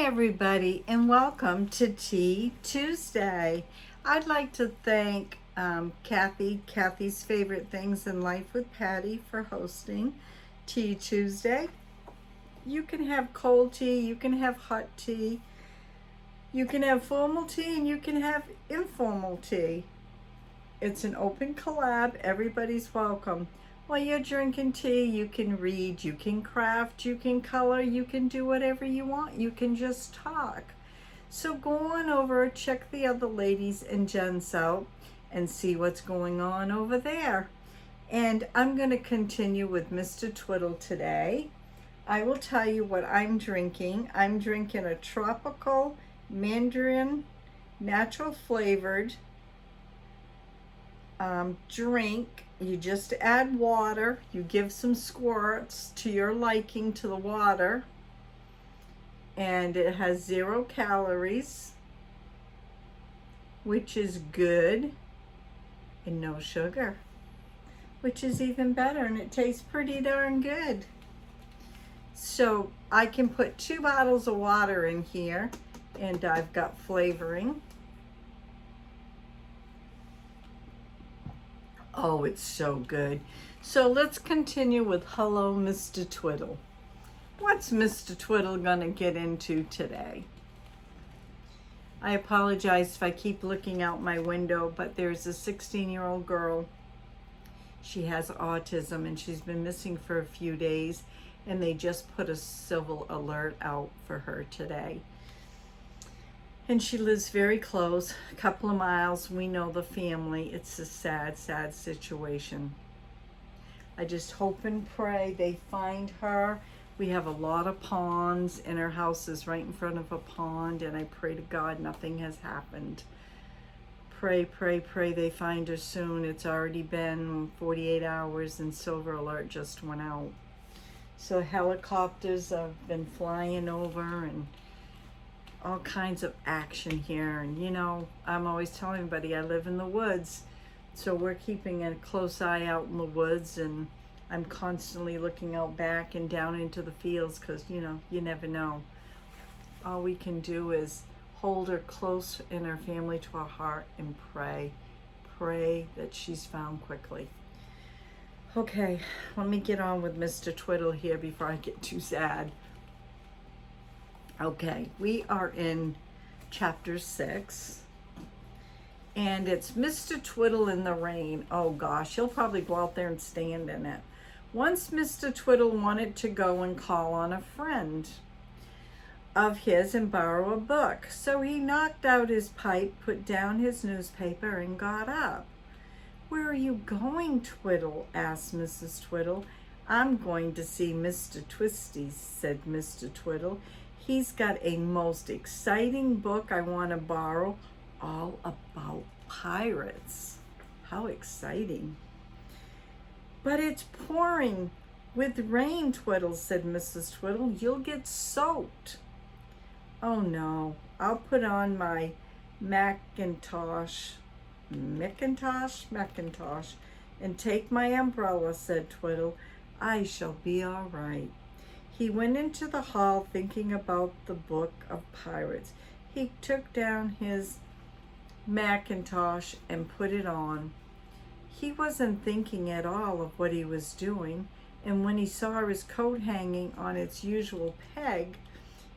everybody, and welcome to Tea Tuesday. I'd like to thank Kathy's Favorite Things in Life with Patti, for hosting Tea Tuesday. You can have cold tea, you can have hot tea, you can have formal tea, and you can have informal tea. It's an open collab, everybody's welcome. While you're drinking tea, you can read, you can craft, you can color, you can do whatever you want. You can just talk. So go on over, check the other ladies and gents out and see what's going on over there. And I'm going to continue with Mr. Twiddle today. I will tell you what I'm drinking. I'm drinking a tropical mandarin, natural flavored drink. You just add water, you give some squirts to your liking to the water, and it has 0 calories, which is good, and no sugar, which is even better, and it tastes pretty darn good. So I can put 2 bottles of water in here, and I've got flavoring. Oh, it's so good. So let's continue with Hello, Mr. Twiddle. What's Mr. Twiddle gonna get into today? I apologize if I keep looking out my window, but there's a 16-year-old girl. She has autism and she's been missing for a few days, and they just put a civil alert out for her today. And she lives very close, a couple of miles. We know the family. It's a sad, sad situation. I just hope and pray they find her. We have a lot of ponds, and her house is right in front of a pond, and I pray to God nothing has happened. Pray, pray, pray they find her soon. It's already been 48 hours, and Silver Alert just went out. So helicopters have been flying over, and all kinds of action here. And you know, I'm always telling everybody I live in the woods, so we're keeping a close eye out in the woods, and I'm constantly looking out back and down into the fields, because you know, you never know. All we can do is hold her close and her family to our heart and pray that she's found quickly. Okay, let me get on with Mr. Twiddle here before I get too sad. Okay, we are in chapter 6, and it's Mr. Twiddle in the rain. Oh gosh, he'll probably go out there and stand in it. Once Mr. Twiddle wanted to go and call on a friend of his and borrow a book. So he knocked out his pipe, put down his newspaper, and got up. "Where are you going, Twiddle?" asked Mrs. Twiddle. "I'm going to see Mr. Twisty," said Mr. Twiddle. "He's got a most exciting book I want to borrow, all about pirates." How exciting. "But it's pouring with rain, Twiddle," said Mrs. Twiddle. "You'll get soaked." "Oh no, I'll put on my Macintosh, and take my umbrella," said Twiddle. "I shall be all right." He went into the hall thinking about the book of pirates. He took down his Macintosh and put it on. He wasn't thinking at all of what he was doing, and when he saw his coat hanging on its usual peg,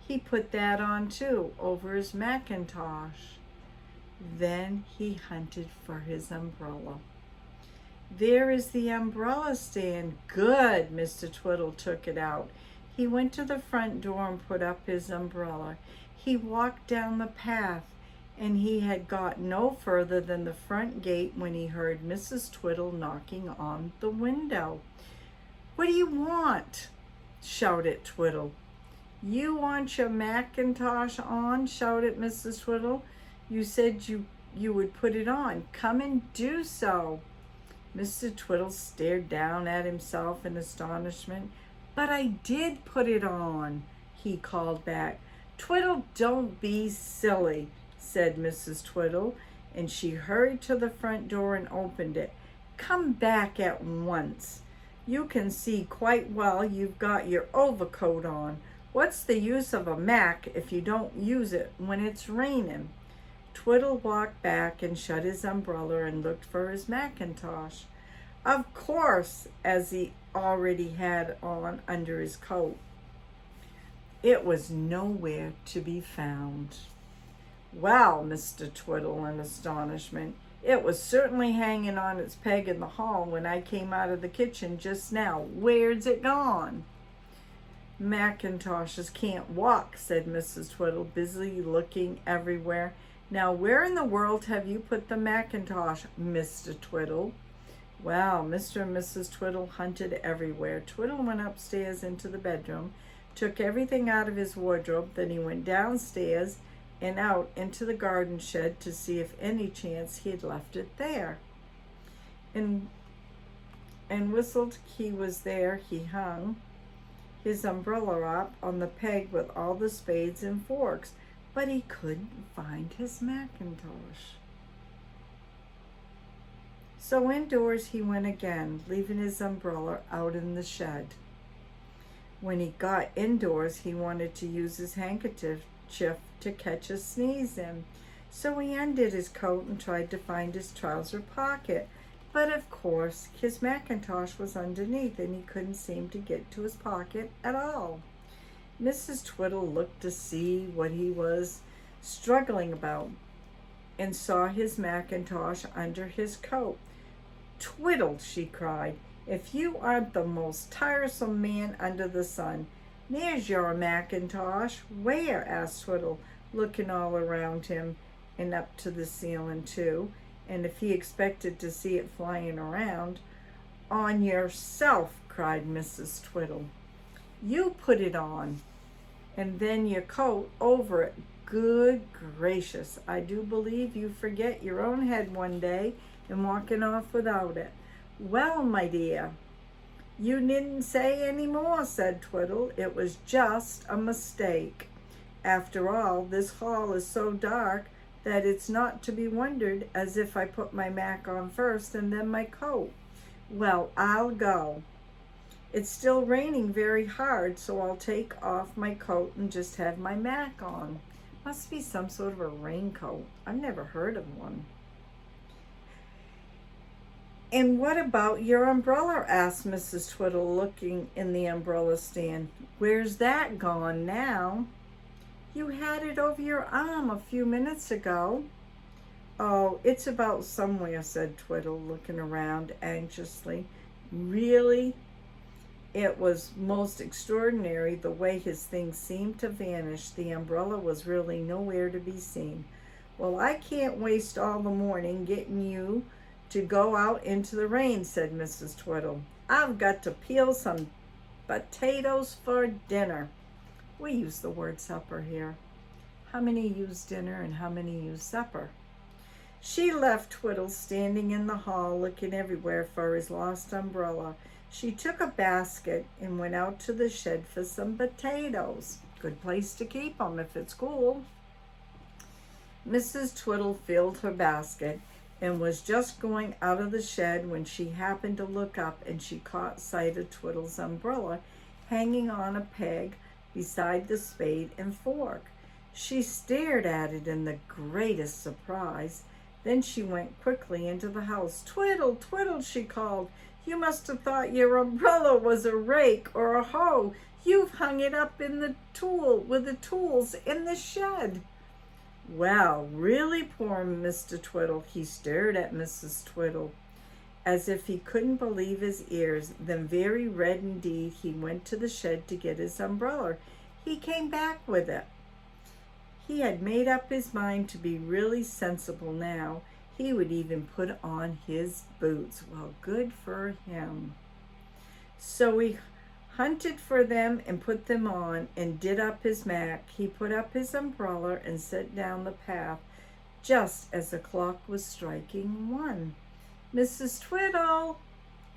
he put that on too, over his Macintosh. Then he hunted for his umbrella. "There is the umbrella stand. Good." Mr. Twiddle took it out. He went to the front door and put up his umbrella. He walked down the path, and he had got no further than the front gate when he heard Mrs. Twiddle knocking on the window. "What do you want?" shouted Twiddle. "You want your Macintosh on?" shouted Mrs. Twiddle. "You said you would put it on. Come and do so." Mr. Twiddle stared down at himself in astonishment. "But I did put it on," he called back. "Twiddle, don't be silly," said Mrs. Twiddle, and she hurried to the front door and opened it. "Come back at once. You can see quite well you've got your overcoat on. What's the use of a Mac if you don't use it when it's raining? Twiddle walked back and shut his umbrella and looked for his Macintosh. Of course, as he already had on under his coat. It was nowhere to be found. Well, Mr. Twiddle, in astonishment, it was certainly hanging on its peg in the hall when I came out of the kitchen just now. Where's it gone? Macintoshes can't walk, said Mrs. Twiddle, busily looking everywhere. Now, where in the world have you put the Macintosh, Mr. Twiddle? Well, Mr. and Mrs. Twiddle hunted everywhere. Twiddle went upstairs into the bedroom, took everything out of his wardrobe, then he went downstairs and out into the garden shed to see if any chance he had left it there. And whistled he was there. He hung his umbrella up on the peg with all the spades and forks, but he couldn't find his Macintosh. So indoors he went again, leaving his umbrella out in the shed. When he got indoors, he wanted to use his handkerchief to catch a sneeze in. So he undid his coat and tried to find his trouser pocket. But of course, his Macintosh was underneath and he couldn't seem to get to his pocket at all. Mrs. Twiddle looked to see what he was struggling about and saw his Macintosh under his coat. Twiddle, she cried, if you aren't the most tiresome man under the sun. There's your Macintosh. Where? Asked Twiddle, looking all around him and up to the ceiling too, and if he expected to see it flying around. On yourself, cried Mrs. Twiddle. You put it on, and then your coat over it. Good gracious, I do believe you forget your own head one day and walking off without it. Well, my dear, you needn't say any more, said Twiddle. It was just a mistake. After all, this hall is so dark that it's not to be wondered as if I put my Mac on first and then my coat. Well, I'll go. It's still raining very hard, so I'll take off my coat and just have my Mac on. Must be some sort of a raincoat. I've never heard of one. And what about your umbrella? Asked Mrs. Twiddle, looking in the umbrella stand. Where's that gone now? You had it over your arm a few minutes ago. Oh, it's about somewhere, said Twiddle, looking around anxiously. Really? It was most extraordinary the way his things seemed to vanish. The umbrella was really nowhere to be seen. Well, I can't waste all the morning getting you to go out into the rain, said Mrs. Twiddle. I've got to peel some potatoes for dinner. We use the word supper here. How many use dinner and how many use supper? She left Twiddle standing in the hall looking everywhere for his lost umbrella. She took a basket and went out to the shed for some potatoes. Good place to keep them if it's cool. Mrs. Twiddle filled her basket and was just going out of the shed when she happened to look up and she caught sight of Twiddle's umbrella hanging on a peg beside the spade and fork. She stared at it in the greatest surprise. Then she went quickly into the house. Twiddle, Twiddle, she called. You must have thought your umbrella was a rake or a hoe. You've hung it up in the with the tools in the shed. Well, really, poor Mr. Twiddle. He stared at Mrs. Twiddle as if he couldn't believe his ears. Then, very red indeed, he went to the shed to get his umbrella. He came back with it. He had made up his mind to be really sensible now. He would even put on his boots. Well, good for him. So he hunted for them and put them on and did up his Mac. He put up his umbrella and set down the path just as the clock was striking 1. Mrs. Twiddle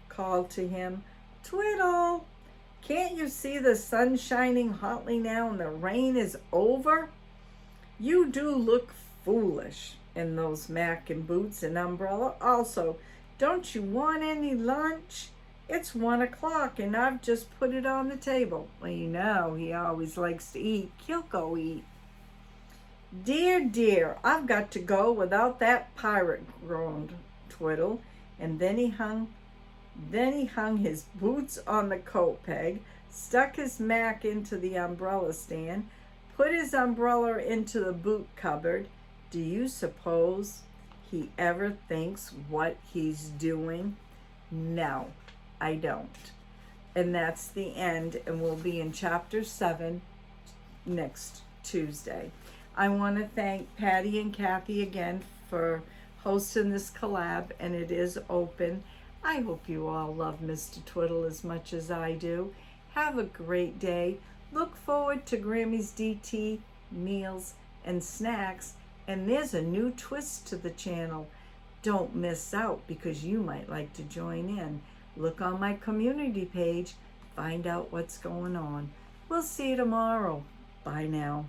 called to him. Twiddle, can't you see the sun shining hotly now and the rain is over? You do look foolish in those Mac and boots and umbrella. Also, don't you want any lunch? It's 1 o'clock and I've just put it on the table. Well, you know, he always likes to eat. He'll go eat. Dear, dear, I've got to go without that pirate, groaned Twiddle. And then he hung his boots on the coat peg, stuck his Mac into the umbrella stand, put his umbrella into the boot cupboard. Do you suppose he ever thinks what he's doing? No, I don't. And that's the end, and we'll be in chapter 7 next Tuesday. I want to thank Patti and Kathy again for hosting this collab, and it is open. I hope you all love Mr. Twiddle as much as I do. Have a great day. Look forward to Grammy's DT, meals, and snacks. And there's a new twist to the channel. Don't miss out because you might like to join in. Look on my community page. Find out what's going on. We'll see you tomorrow. Bye now.